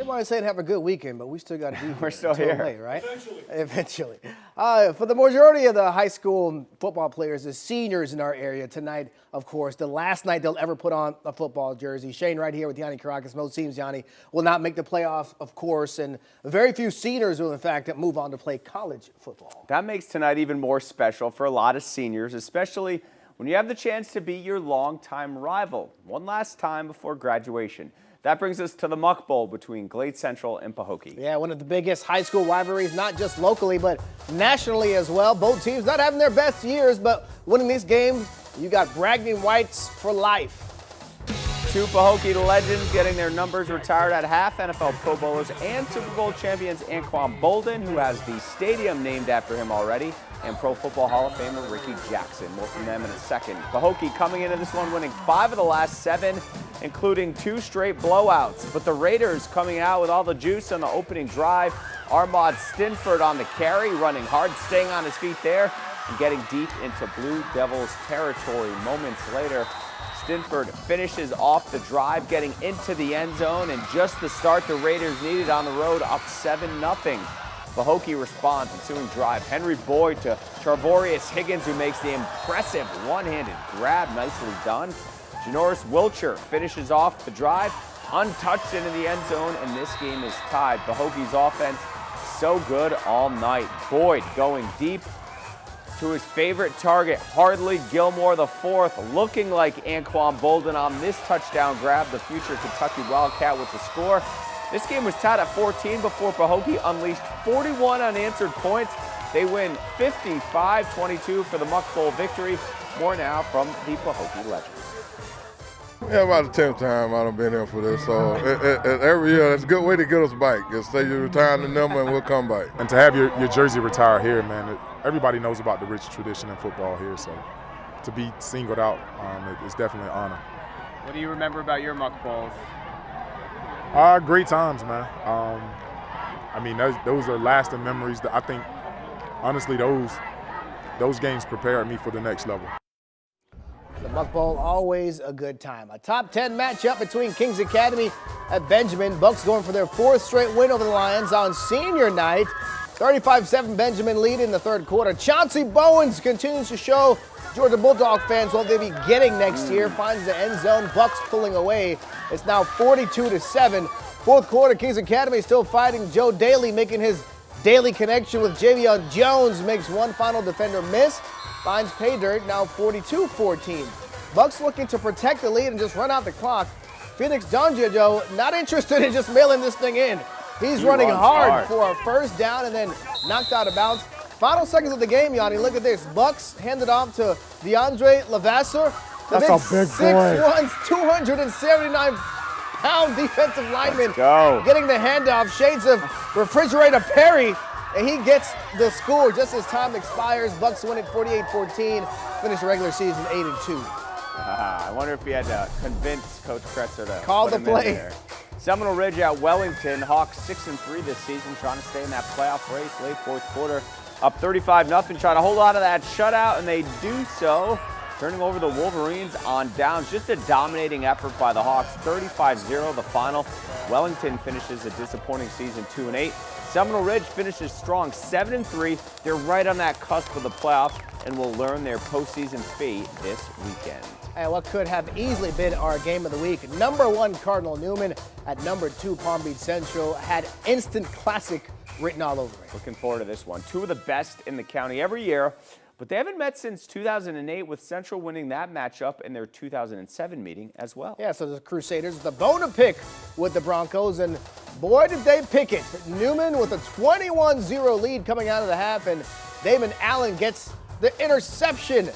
Everybody's saying have a good weekend, but we still got to be here. We're still here. Late, right? Eventually. For the majority of the high school football players, the seniors in our area tonight, of course, the last night they'll ever put on a football jersey. Shane right here with Yanni Caracas. Most teams, Yanni, will not make the playoff, of course, and very few seniors will, in fact, move on to play college football. That makes tonight even more special for a lot of seniors, especially when you have the chance to beat your longtime rival one last time before graduation. That brings us to the Muck Bowl between Glade Central and Pahokee. Yeah, one of the biggest high school rivalries, not just locally, but nationally as well. Both teams not having their best years, but winning these games, you got Bragdon Whites for life. Two Pahokee legends getting their numbers retired at half, NFL Pro Bowlers and Super Bowl champions Anquan Bolden, who has the stadium named after him already, and Pro Football Hall of Famer Ricky Jackson. More from them in a second. Pahokee coming into this one winning 5 of the last 7, including 2 straight blowouts. But the Raiders coming out with all the juice on the opening drive. Armand Stinford on the carry, running hard, staying on his feet there, and getting deep into Blue Devils territory. Moments later, Stinford finishes off the drive, getting into the end zone, and just the start the Raiders needed on the road, up 7-0. Pahokee responds, ensuing drive. Henry Boyd to Charvorius Higgins, who makes the impressive one-handed grab. Nicely done. Janoris Wilcher finishes off the drive, untouched into the end zone, and this game is tied. Pahokee's offense so good all night. Boyd going deep to his favorite target, Hardley Gilmore IV, looking like Anquan Bolden on this touchdown grab, the future Kentucky Wildcat with the score. This game was tied at 14 before Pahokee unleashed 41 unanswered points. They win 55-22 for the Muck Bowl victory. More now from the Pahokee legends. Yeah, about the 10th time I've been here for this, so every year it's a good way to get us back. Just say you retire the number and we'll come back. And to have your jersey retired here, man, everybody knows about the rich tradition in football here, so to be singled out, it's definitely an honor. What do you remember about your Muck Bowls? Great times, man. I mean, those are lasting memories. That I think, honestly, those games prepared me for the next level. The Muck Bowl, always a good time. A top 10 matchup between Kings Academy at Benjamin. Bucks going for their 4th straight win over the Lions on senior night. 35-7 Benjamin lead in the 3rd quarter. Chauncey Bowens continues to show Georgia Bulldog fans what they'll be getting next year. Finds the end zone. Bucks pulling away. It's now 42-7. 4th quarter, Kings Academy still fighting. Joe Daly making his daily connection with Javion Jones. Makes one final defender miss. Finds pay dirt, now 42-14. Bucks looking to protect the lead and just run out the clock. Phoenix Donjajo not interested in just mailing this thing in. He's running hard for a 1st down and then knocked out of bounds. Final seconds of the game, Yanni. Look at this. Bucks handed off to DeAndre Levasseur. That's a big boy. 6'1", 279-pound defensive lineman. Let's go. Getting the handoff. Shades of Refrigerator Perry. And he gets the score just as time expires. Bucks win it 48-14. Finish the regular season 8-2. I wonder if he had to convince Coach Kretzer to call the put him in play. there. Seminole Ridge at Wellington. Hawks 6-3 this season, trying to stay in that playoff race. Late 4th quarter, up 35-0, trying to hold on to that shutout, and they do so, turning over the Wolverines on downs. Just a dominating effort by the Hawks. 35-0 the final. Wellington finishes a disappointing season 2-8. Seminole Ridge finishes strong 7-3. They're right on that cusp of the playoffs and will learn their postseason fate this weekend. And what could have easily been our game of the week. Number 1 Cardinal Newman at number 2 Palm Beach Central had instant classic written all over it. Looking forward to this one. 2 of the best in the county every year, but they haven't met since 2008, with Central winning that matchup in their 2007 meeting as well. Yeah, so the Crusaders, the bone to pick with the Broncos, and boy, did they pick it. Newman with a 21-0 lead coming out of the half, and Damon Allen gets the interception.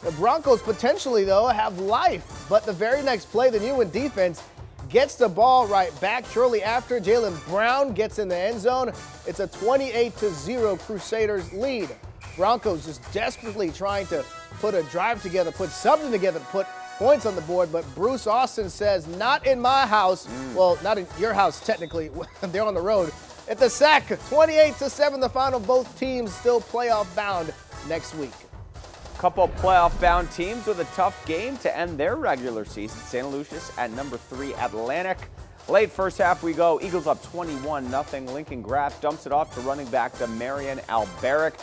The Broncos potentially, though, have life, but the very next play, the Newman defense gets the ball right back. Shortly after, Jalen Brown gets in the end zone. It's a 28-0 Crusaders lead. Broncos just desperately trying to put a drive together, put something together to put points on the board, but Bruce Austin says, not in my house. Well, not in your house, technically. They're on the road. It's a sack, 28-7 the final. Both teams still playoff bound next week. Couple playoff-bound teams with a tough game to end their regular season. Santa Lucius at number 3 Atlantic. Late first half we go. Eagles up 21-0. Lincoln Graff dumps it off to running back to Marion Alberic.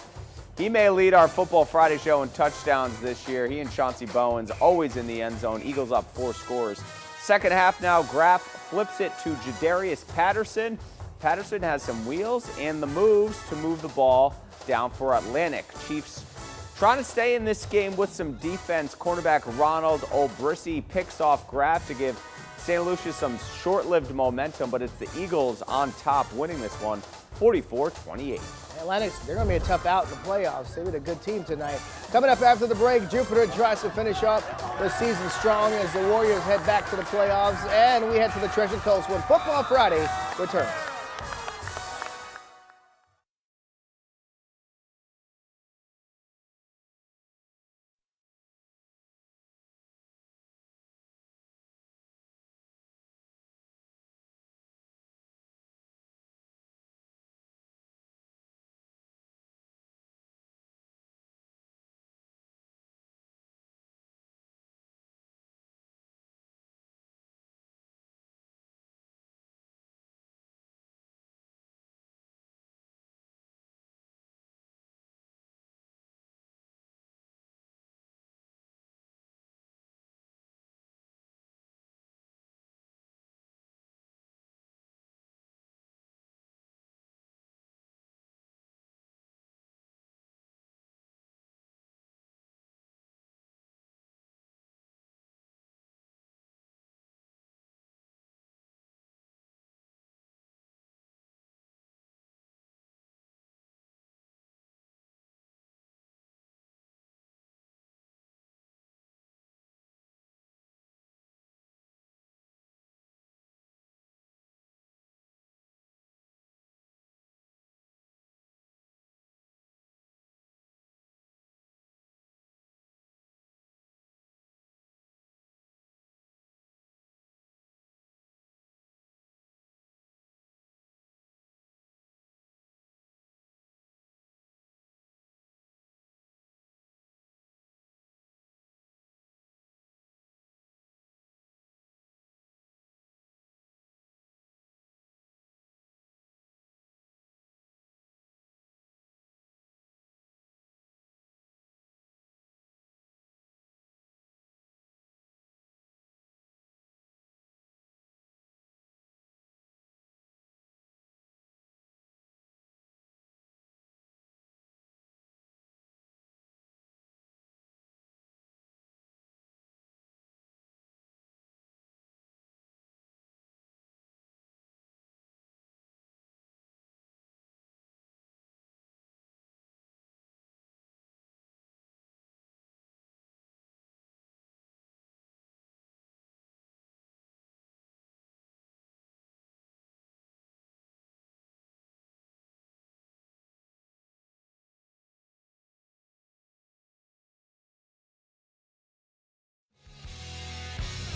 He may lead our Football Friday show in touchdowns this year. He and Chauncey Bowens always in the end zone. Eagles up 4 scores. Second half now, Graff flips it to Jadarius Patterson. Patterson has some wheels and the moves to move the ball down for Atlantic. Chiefs trying to stay in this game with some defense. Cornerback Ronald O'Brissy picks off Graff to give St. Lucia some short-lived momentum, but it's the Eagles on top winning this one 44-28. Atlantic, they're going to be a tough out in the playoffs. They beat a good team tonight. Coming up after the break, Jupiter tries to finish up the season strong as the Warriors head back to the playoffs, and we head to the Treasure Coast when Football Friday returns.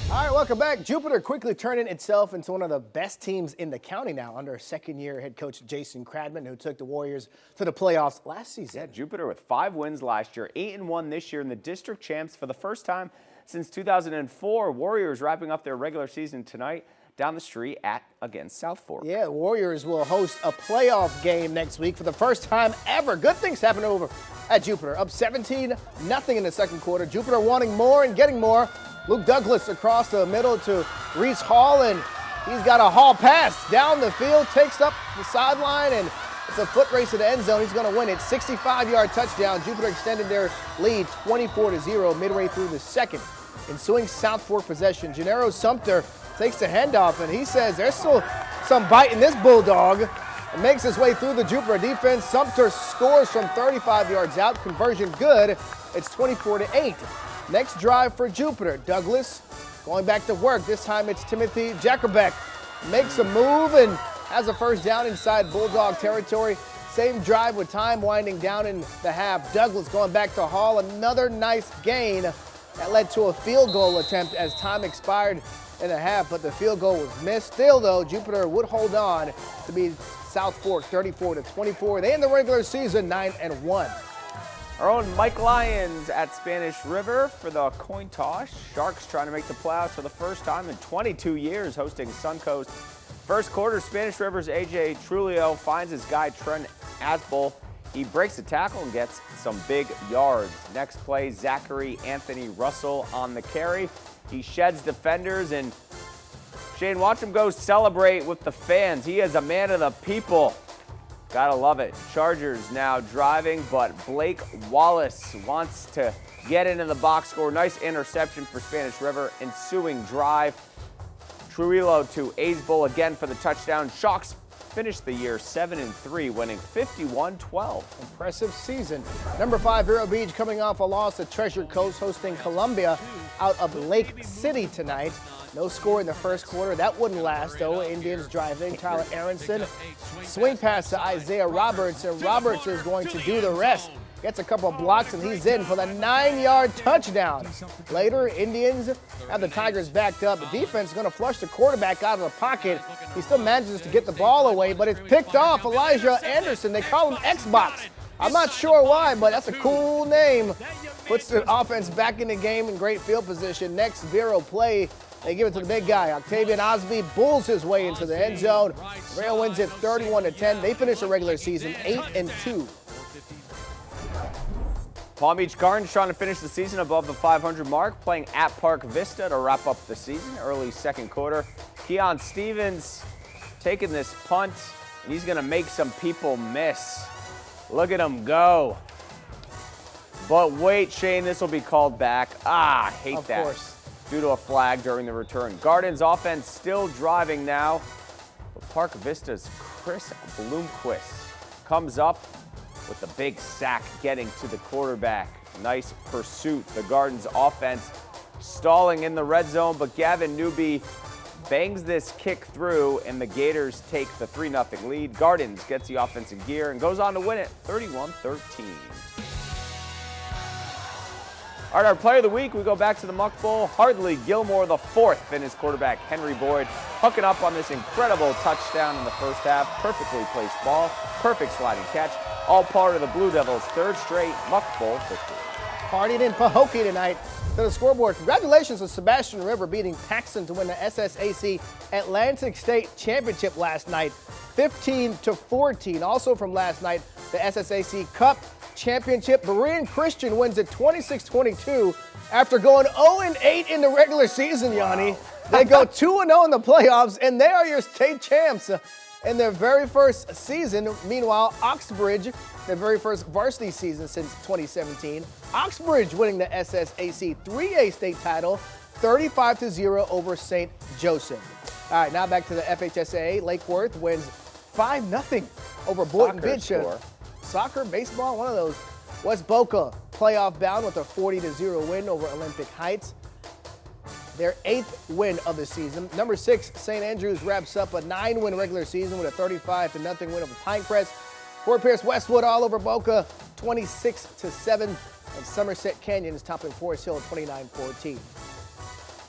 All right, welcome back. Jupiter quickly turning itself into one of the best teams in the county now under second-year head coach Jason Cradman, who took the Warriors to the playoffs last season. Yeah, Jupiter with 5 wins last year, 8-1 this year, in the district champs for the first time since 2004. Warriors wrapping up their regular season tonight down the street against South Fork. Yeah, Warriors will host a playoff game next week for the first time ever. Good things happen over at Jupiter. Up 17-0 in the second quarter. Jupiter wanting more and getting more. Luke Douglas across the middle to Reese Hall, and he's got a Hall pass down the field, takes up the sideline, and it's a foot race to the end zone. He's going to win it. 65-yard touchdown. Jupiter extended their lead 24-0 midway through the second. Ensuing South Fork possession, Gennaro Sumter takes the handoff, and he says there's still some bite in this bulldog. And makes his way through the Jupiter defense. Sumter scores from 35 yards out. Conversion good. It's 24-8. Next drive for Jupiter. Douglas going back to work. This time it's Timothy Jacobek. Makes a move and has a first down inside Bulldog territory. Same drive with time winding down in the half. Douglas going back to Hall. Another nice gain that led to a field goal attempt as time expired in the half, but the field goal was missed. Still, though, Jupiter would hold on to beat South Fork 34-24. They end the regular season 9-1. Our own Mike Lyons at Spanish River for the coin toss. Sharks trying to make the playoffs for the first time in 22 years, hosting Suncoast. First quarter, Spanish River's A.J. Trulio finds his guy Trent Aspel. He breaks the tackle and gets some big yards. Next play, Zachary Anthony Russell on the carry. He sheds defenders, and Shane, watch him go celebrate with the fans. He is a man of the people. Gotta love it. Chargers now driving, but Blake Wallace wants to get into the box score. Nice interception for Spanish River. Ensuing drive. Trujillo to Aizbol again for the touchdown. Sharks finished the year 7-3, winning 51-12. Impressive season. Number 5, Vero Beach coming off a loss to Treasure Coast, hosting Columbia out of Lake City tonight. No score in the first quarter. That wouldn't last, though. Indians driving. Tyler Aronson, swing pass to Isaiah Roberts, and Roberts is going to do the rest. Gets a couple of blocks, and he's in for the 9-yard touchdown. Later, Indians have the Tigers backed up. The defense is going to flush the quarterback out of the pocket. He still manages to get the ball away, but it's picked off. Elijah Anderson, they call him Xbox. I'm not sure why, but that's a cool name. Puts the offense back in the game in great field position. Next Vero play, they give it to the big guy. Octavian Osby bulls his way into the end zone. Vero wins it 31-10. They finish the regular season 8-2. Palm Beach Gardens trying to finish the season above the 500 mark, playing at Park Vista to wrap up the season. Early second quarter, Keon Stevens taking this punt, and he's going to make some people miss. Look at him go. But wait, Shane, this will be called back. I hate that. Of course. Due to a flag during the return. Gardens offense still driving now. But Park Vista's Chris Bloomquist comes up with a big sack, getting to the quarterback. Nice pursuit. The Gardens offense stalling in the red zone, but Gavin Newby bangs this kick through, and the Gators take the 3-0 lead. Gardens gets the offense in gear and goes on to win it 31-13. All right, our player of the week, we go back to the Muck Bowl. Hardly Gilmore the fourth, and his quarterback Henry Boyd hooking up on this incredible touchdown in the first half. Perfectly placed ball, perfect sliding catch. All part of the Blue Devils' third straight Muck Bowl victory. Partied in Pahokee tonight. To the scoreboard, congratulations to Sebastian River beating Paxton to win the SSAC Atlantic State Championship last night, 15-14. Also from last night, the SSAC Cup Championship. Berean Christian wins it 26-22 after going 0-8 in the regular season, Yanni. Wow. They go 2-0 in the playoffs, and they are your state champs in their very first season. Meanwhile, Oxbridge, their very first varsity season since 2017. Oxbridge winning the SSAC 3A state title, 35-0 over St. Joseph. All right, now back to the FHSAA. Lake Worth wins 5-0 over Boynton Beach. Soccer, baseball, one of those. West Boca playoff bound with a 40-0 win over Olympic Heights. Their 8th win of the season. Number 6, St. Andrews wraps up a 9-win regular season with a 35-0 win over Pinecrest. Fort Pierce Westwood all over Boca, 26-7. And Somerset Canyon is topping Forest Hill, 29-14.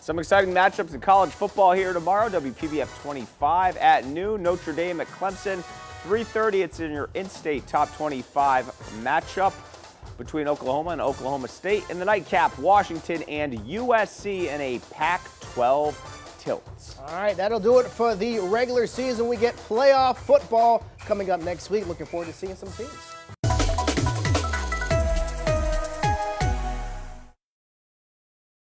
Some exciting matchups in college football here tomorrow. WPBF 25 at noon. Notre Dame at Clemson. 3:30, it's in your in-state top 25 matchup between Oklahoma and Oklahoma State. In the nightcap, Washington and USC in a Pac-12 tilt. All right, that'll do it for the regular season. We get playoff football coming up next week. Looking forward to seeing some teams.